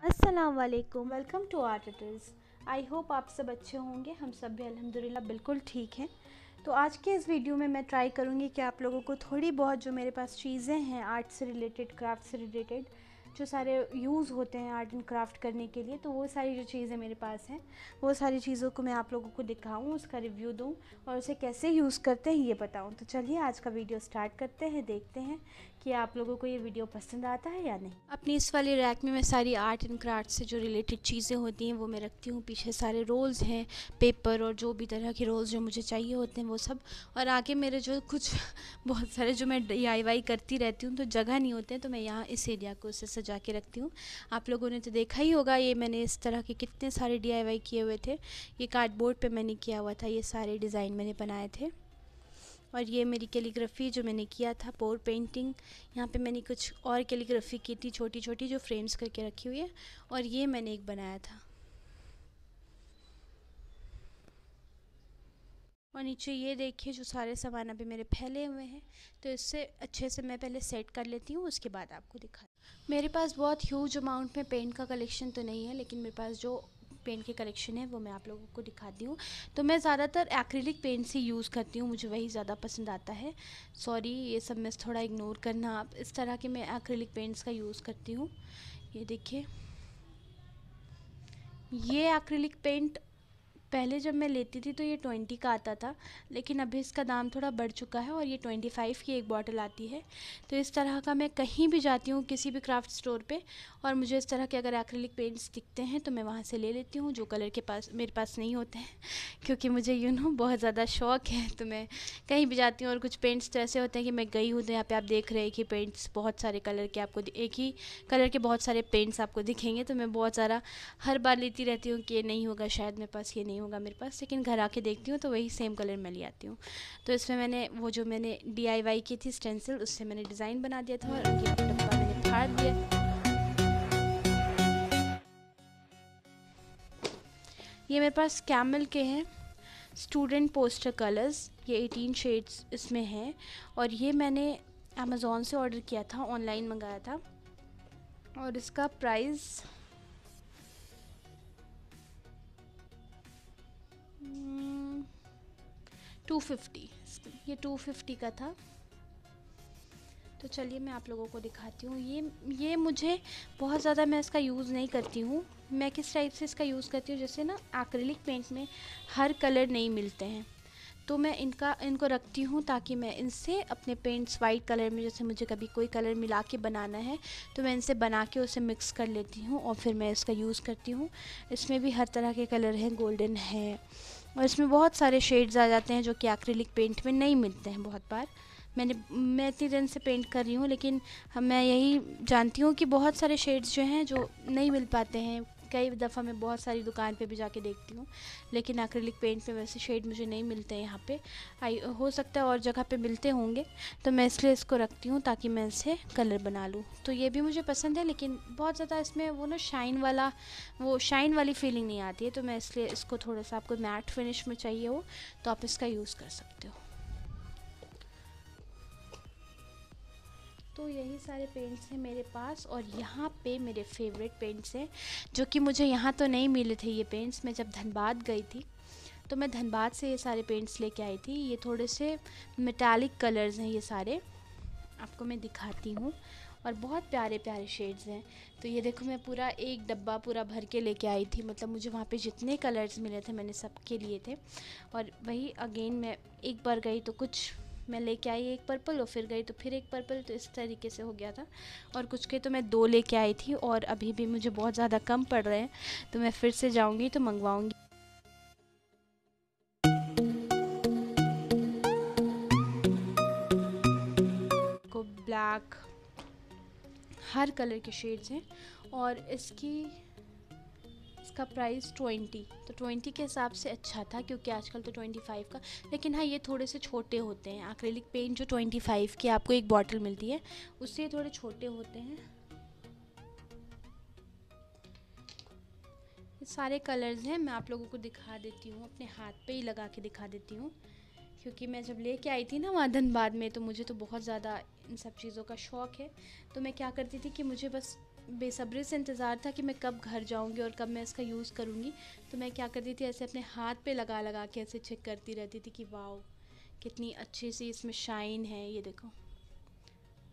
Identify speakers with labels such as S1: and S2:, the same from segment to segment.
S1: अस्सलाम वालेकुम, welcome to art tutors. I hope आप सब अच्छे होंगे। हम सब भी अल्हम्दुलिल्लाह बिल्कुल ठीक हैं। तो आज के इस वीडियो में मैं ट्राई करूँगी कि आप लोगों को थोड़ी बहुत जो मेरे पास चीज़ें हैं आर्ट से रिलेटेड, क्राफ्ट से रिलेटेड, जो सारे यूज़ होते हैं आर्ट एंड क्राफ्ट करने के लिए, तो वो सारी जो चीज़ें मेरे पास हैं वो सारी चीज़ों को मैं आप लोगों को दिखाऊं, उसका रिव्यू दूं और उसे कैसे यूज़ करते हैं ये बताऊं। तो चलिए आज का वीडियो स्टार्ट करते हैं, देखते हैं कि आप लोगों को ये वीडियो पसंद आता है या नहीं। अपनी इस वाली रैक में मैं सारी आर्ट एंड क्राफ्ट से जो रिलेटेड चीज़ें होती हैं वो मैं रखती हूँ। पीछे सारे रोल्स हैं, पेपर और जो भी तरह के रोल्स जो मुझे चाहिए होते हैं वो सब, और आगे मेरे जो कुछ बहुत सारे जो मैं DIY करती रहती हूँ तो जगह नहीं होते हैं, तो मैं यहाँ इस एरिया को उससे सजा के रखती हूँ। आप लोगों ने तो देखा ही होगा, ये मैंने इस तरह के कितने सारे DIY किए हुए थे। ये कार्डबोर्ड पे मैंने किया हुआ था, ये सारे डिज़ाइन मैंने बनाए थे। और ये मेरी कैलीग्राफी जो मैंने किया था, पोर पेंटिंग, यहाँ पे मैंने कुछ और कैलीग्राफी की थी छोटी छोटी जो फ्रेम्स करके रखी हुई है। और ये मैंने एक बनाया था। और नीचे ये देखिए जो सारे सामान अभी मेरे फैले हुए हैं, तो इससे अच्छे से मैं पहले सेट कर लेती हूँ, उसके बाद आपको दिखा। मेरे पास बहुत ह्यूज अमाउंट में पेंट का कलेक्शन तो नहीं है, लेकिन मेरे पास जो पेंट के कलेक्शन है वो मैं आप लोगों को दिखाती हूँ। तो मैं ज़्यादातर एक्रिलिक पेंट्स ही यूज़ करती हूँ, मुझे वही ज़्यादा पसंद आता है। सॉरी, ये सब में थोड़ा इग्नोर करना आप। इस तरह के मैं एक्रिलिक पेंट्स का यूज़ करती हूँ। ये देखिए, ये एक्रिलिक पेंट पहले जब मैं लेती थी तो ये 20 का आता था, लेकिन अभी इसका दाम थोड़ा बढ़ चुका है और ये 25 की एक बॉटल आती है। तो इस तरह का मैं कहीं भी जाती हूँ किसी भी क्राफ्ट स्टोर पे, और मुझे इस तरह के अगर एक्रिलिक पेंट्स दिखते हैं तो मैं वहाँ से ले लेती हूँ, जो कलर के पास मेरे पास नहीं होते हैं क्योंकि मुझे बहुत ज़्यादा शौक़ है। तो मैं कहीं भी जाती हूँ और कुछ पेंट्स तो ऐसे होते हैं कि मैं गई हूँ तो यहाँ पर आप देख रहे हैं कि पेंट्स बहुत सारे कलर के आपको, एक ही कलर के बहुत सारे पेंट्स आपको दिखेंगे, तो मैं बहुत ज़्यादा हर बार लेती रहती हूँ कि ये नहीं होगा शायद मेरे पास, ये नहीं होगा मेरे पास, लेकिन घर आके देखती हूँ तो वही सेम कलर मैं ले आती हूँ। तो इसमें मैंने वो जो मैंने DIY की थी स्टेंसिल, उससे मैंने डिज़ाइन बना दिया था और ये डब्बा मैंने फाड़ दिया। ये मेरे पास कैमल के हैं स्टूडेंट पोस्टर कलर्स, ये 18 शेड्स इसमें हैं, और ये मैंने अमेज़ॉन से ऑर्डर किया था, ऑनलाइन मंगाया था, और इसका प्राइस 250, ये 250 का था। तो चलिए मैं आप लोगों को दिखाती हूँ। ये मुझे बहुत ज़्यादा, मैं इसका यूज़ नहीं करती हूँ। मैं किस टाइप से इसका यूज़ करती हूँ, जैसे ना एक्रिलिक पेंट में हर कलर नहीं मिलते हैं, तो मैं इनको रखती हूँ ताकि मैं इनसे अपने पेंट्स वाइट कलर में, जैसे मुझे कभी कोई कलर मिला के बनाना है तो मैं इनसे बना के उसे मिक्स कर लेती हूँ और फिर मैं इसका यूज़ करती हूँ। इसमें भी हर तरह के कलर हैं, गोल्डन है, और इसमें बहुत सारे शेड्स आ जाते हैं जो कि एक्रिलिक पेंट में नहीं मिलते हैं बहुत बार। मैं इतनी दिन से पेंट कर रही हूँ, लेकिन मैं यही जानती हूँ कि बहुत सारे शेड्स जो हैं जो नहीं मिल पाते हैं। कई दफ़ा मैं बहुत सारी दुकान पे भी जाके देखती हूँ, लेकिन एक्रिलिक पेंट में वैसे शेड मुझे नहीं मिलते हैं यहाँ पे। हो सकता है और जगह पे मिलते होंगे, तो मैं इसलिए इसको रखती हूँ ताकि मैं इससे कलर बना लूँ। तो ये भी मुझे पसंद है, लेकिन बहुत ज़्यादा इसमें वो ना शाइन वाली फीलिंग नहीं आती है, तो मैं इसलिए इसको थोड़ा सा, आपको मैट फिनिश में चाहिए हो तो आप इसका यूज़ कर सकते हो। तो यही सारे पेंट्स हैं मेरे पास, और यहाँ पे मेरे फेवरेट पेंट्स हैं जो कि मुझे यहाँ तो नहीं मिले थे। ये पेंट्स मैं जब धनबाद गई थी तो मैं धनबाद से ये सारे पेंट्स लेके आई थी। ये थोड़े से मेटालिक कलर्स हैं, ये सारे आपको मैं दिखाती हूँ, और बहुत प्यारे प्यारे शेड्स हैं। तो ये देखो, मैं पूरा एक डब्बा पूरा भर के लेके आई थी, मतलब मुझे वहाँ पे जितने कलर्स मिले थे मैंने सबके लिए थे। और वही अगेन मैं एक बार गई तो कुछ मैं लेके आई एक पर्पल, और फिर गई तो फिर एक पर्पल, तो इस तरीके से हो गया था। और कुछ के तो मैं 2 लेके आई थी, और अभी भी मुझे बहुत ज़्यादा कम पड़ रहे हैं, तो मैं फिर से जाऊँगी तो मंगवाऊँगी। को ब्लैक, हर कलर के शेड्स हैं, और इसका प्राइस 20, तो 20 के हिसाब से अच्छा था, क्योंकि आजकल तो 25 का। लेकिन हाँ, ये थोड़े से छोटे होते हैं। एक्रिलिक पेंट जो 25 की आपको एक बॉटल मिलती है, उससे ये थोड़े छोटे होते हैं। ये सारे कलर्स हैं, मैं आप लोगों को दिखा देती हूँ, अपने हाथ पे ही लगा के दिखा देती हूँ, क्योंकि मैं जब लेके आई थी ना वहाँ धनबाद में, तो मुझे तो बहुत ज़्यादा इन सब चीज़ों का शौक़ है। तो मैं क्या करती थी कि मुझे बस बेसब्री से इंतज़ार था कि मैं कब घर जाऊंगी और कब मैं इसका यूज़ करूंगी। तो मैं क्या करती थी, ऐसे अपने हाथ पे लगा लगा के ऐसे चेक करती रहती थी कि वाओ कितनी अच्छी सी इसमें शाइन है, ये देखो।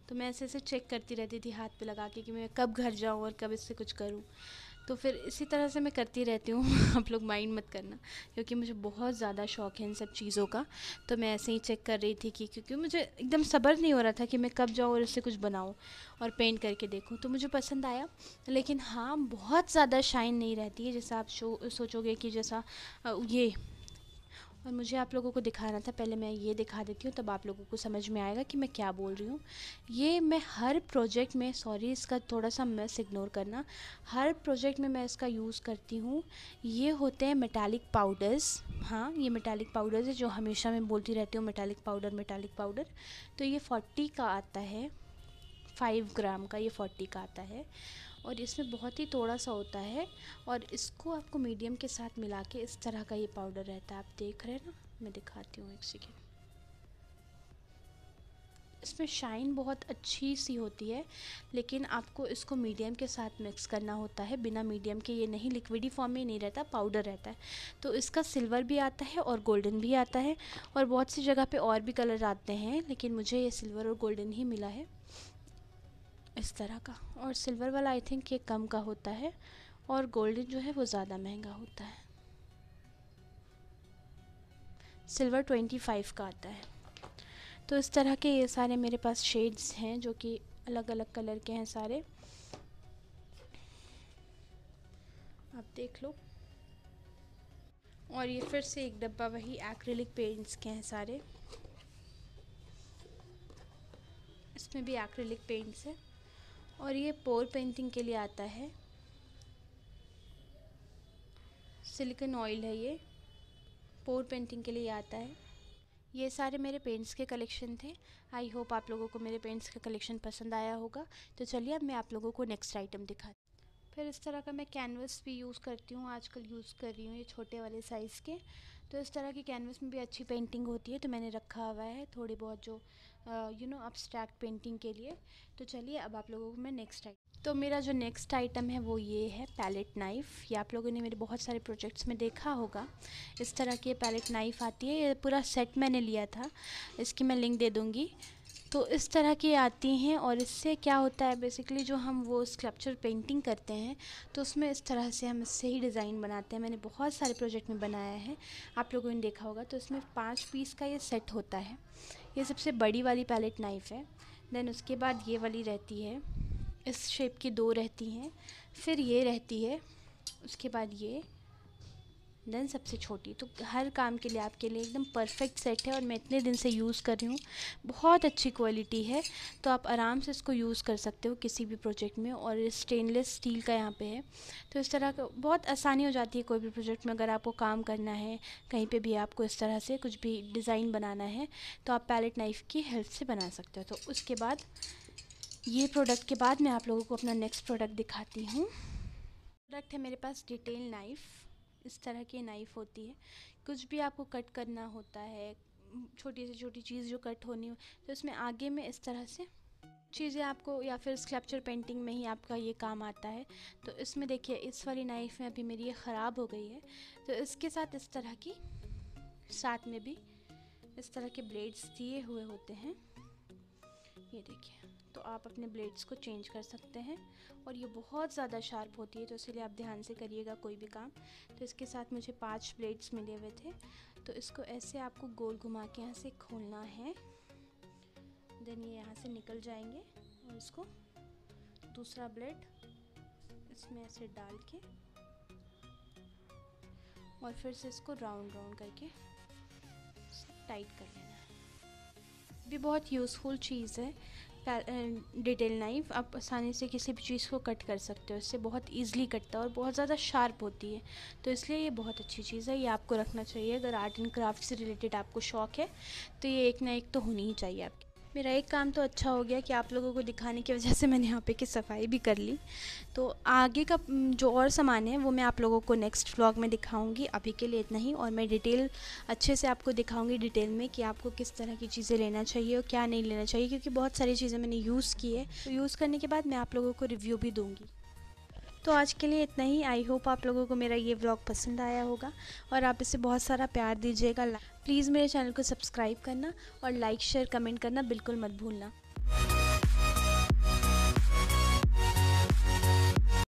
S1: तो मैं ऐसे ऐसे चेक करती रहती थी हाथ पे लगा के कि मैं कब घर जाऊँ और कब इससे कुछ करूँ। तो फिर इसी तरह से मैं करती रहती हूँ आप लोग माइंड मत करना, क्योंकि मुझे बहुत ज़्यादा शौक़ है इन सब चीज़ों का। तो मैं ऐसे ही चेक कर रही थी कि क्योंकि मुझे एकदम सब्र नहीं हो रहा था कि मैं कब जाऊँ और इससे कुछ बनाऊँ और पेंट करके देखूँ। तो मुझे पसंद आया, लेकिन हाँ बहुत ज़्यादा शाइन नहीं रहती है जैसा आप सोचोगे कि जैसा ये। और मुझे आप लोगों को दिखाना था, पहले मैं ये दिखा देती हूँ तब आप लोगों को समझ में आएगा कि मैं क्या बोल रही हूँ। ये मैं हर प्रोजेक्ट में, सॉरी इसका थोड़ा सा मिस इग्नोर करना, हर प्रोजेक्ट में मैं इसका यूज़ करती हूँ। ये होते हैं मेटालिक पाउडर्स। हाँ, ये मेटालिक पाउडर्स है जो हमेशा मैं बोलती रहती हूँ, मेटालिक पाउडर मेटालिक पाउडर। तो ये 40 का आता है, 5 ग्राम का ये 40 का आता है और इसमें बहुत ही थोड़ा सा होता है। और इसको आपको मीडियम के साथ मिला के इस तरह का ये पाउडर रहता है, आप देख रहे हैं ना, मैं दिखाती हूँ एक सेकेंड। इसमें शाइन बहुत अच्छी सी होती है, लेकिन आपको इसको मीडियम के साथ मिक्स करना होता है। बिना मीडियम के ये नहीं, लिक्विडी फॉर्म में नहीं रहता, पाउडर रहता है। तो इसका सिल्वर भी आता है और गोल्डन भी आता है, और बहुत सी जगह पे और भी कलर आते हैं, लेकिन मुझे ये सिल्वर और गोल्डन ही मिला है इस तरह का। और सिल्वर वाला आई थिंक ये कम का होता है और गोल्डन जो है वो ज़्यादा महंगा होता है। सिल्वर 25 का आता है। तो इस तरह के ये सारे मेरे पास शेड्स हैं जो कि अलग अलग कलर के हैं सारे, आप देख लो। और ये फिर से एक डब्बा वही एक्रिलिक पेंट्स के हैं सारे, इसमें भी एक्रिलिक पेंट्स है। और ये पोर पेंटिंग के लिए आता है, सिलिकॉन ऑयल है ये, पोर पेंटिंग के लिए आता है। ये सारे मेरे पेंट्स के कलेक्शन थे। आई होप आप लोगों को मेरे पेंट्स का कलेक्शन पसंद आया होगा। तो चलिए अब मैं आप लोगों को नेक्स्ट आइटम दिखाती हूँ। फिर इस तरह का मैं कैनवस भी यूज़ करती हूँ, आजकल यूज़ कर रही हूँ ये छोटे वाले साइज़ के। तो इस तरह की कैनवस में भी अच्छी पेंटिंग होती है, तो मैंने रखा हुआ है थोड़ी बहुत जो अब्स्ट्रैक्ट पेंटिंग के लिए। तो चलिए अब आप लोगों को मैं तो मेरा जो नेक्स्ट आइटम है वो ये है पैलेट नाइफ़। ये आप लोगों ने मेरे बहुत सारे प्रोजेक्ट्स में देखा होगा, इस तरह की पैलेट नाइफ़ आती है। ये पूरा सेट मैंने लिया था, इसकी मैं लिंक दे दूँगी। तो इस तरह की आती हैं, और इससे क्या होता है बेसिकली, जो हम वो स्कल्पचर पेंटिंग करते हैं तो उसमें इस तरह से हम इससे ही डिज़ाइन बनाते हैं। मैंने बहुत सारे प्रोजेक्ट में बनाया है, आप लोगों ने देखा होगा। तो इसमें 5 पीस का ये सेट होता है। ये सबसे बड़ी वाली पैलेट नाइफ़ है। देन उसके बाद ये वाली रहती है, इस शेप की 2 रहती हैं, फिर ये रहती है, उसके बाद ये, देन सबसे छोटी। तो हर काम के लिए आपके लिए एकदम परफेक्ट सेट है, और मैं इतने दिन से यूज़ कर रही हूँ, बहुत अच्छी क्वालिटी है। तो आप आराम से इसको यूज़ कर सकते हो किसी भी प्रोजेक्ट में। और स्टेनलेस स्टील का यहाँ पे है, तो इस तरह का बहुत आसानी हो जाती है कोई भी प्रोजेक्ट में। अगर आपको काम करना है कहीं पे भी, आपको इस तरह से कुछ भी डिज़ाइन बनाना है, तो आप पैलेट नाइफ़ की हेल्प से बना सकते हो। तो उसके बाद ये प्रोडक्ट के बाद मैं आप लोगों को अपना नेक्स्ट प्रोडक्ट दिखाती हूँ। प्रोडक्ट है मेरे पास डिटेल नाइफ़। इस तरह की नाइफ़ होती है, कुछ भी आपको कट करना होता है, छोटी से छोटी चीज़ जो कट होनी हो, तो इसमें आगे में इस तरह से चीज़ें आपको, या फिर स्कल्पचर पेंटिंग में ही आपका ये काम आता है। तो इसमें देखिए, इस वाली नाइफ़ में अभी मेरी ये ख़राब हो गई है, तो इसके साथ इस तरह की, साथ में भी इस तरह के ब्लेड्स दिए हुए होते हैं, ये देखिए। तो आप अपने ब्लेड्स को चेंज कर सकते हैं, और ये बहुत ज़्यादा शार्प होती है, तो इसीलिए आप ध्यान से करिएगा कोई भी काम। तो इसके साथ मुझे 5 ब्लेड्स मिले हुए थे, तो इसको ऐसे आपको गोल घुमा के यहाँ से खोलना है, देन ये यहाँ से निकल जाएंगे। और इसको दूसरा ब्लेड इसमें ऐसे डाल के, और फिर से इसको राउंड राउंड करके टाइट कर लेना है। भी बहुत यूज़फुल चीज़ है डिटेल नाइफ़। आप आसानी से किसी भी चीज़ को कट कर सकते हो, इससे बहुत ईज़िली कटता है और बहुत ज़्यादा शार्प होती है। तो इसलिए ये बहुत अच्छी चीज़ है, ये आपको रखना चाहिए। अगर आर्ट एंड क्राफ्ट से रिलेटेड आपको शौक़ है तो ये एक ना एक तो होनी ही चाहिए आपकी। मेरा एक काम तो अच्छा हो गया कि आप लोगों को दिखाने की वजह से मैंने यहाँ पे की सफाई भी कर ली। तो आगे का जो और सामान है वो मैं आप लोगों को नेक्स्ट व्लॉग में दिखाऊंगी। अभी के लिए इतना ही, और मैं डिटेल अच्छे से आपको दिखाऊंगी डिटेल में कि आपको किस तरह की चीज़ें लेना चाहिए और क्या नहीं लेना चाहिए, क्योंकि बहुत सारी चीज़ें मैंने यूज़ की है। तो यूज़ करने के बाद मैं आप लोगों को रिव्यू भी दूँगी। तो आज के लिए इतना ही। आई होप आप लोगों को मेरा ये व्लॉग पसंद आया होगा और आप इसे बहुत सारा प्यार दीजिएगा। प्लीज़ मेरे चैनल को सब्सक्राइब करना और लाइक शेयर कमेंट करना बिल्कुल मत भूलना।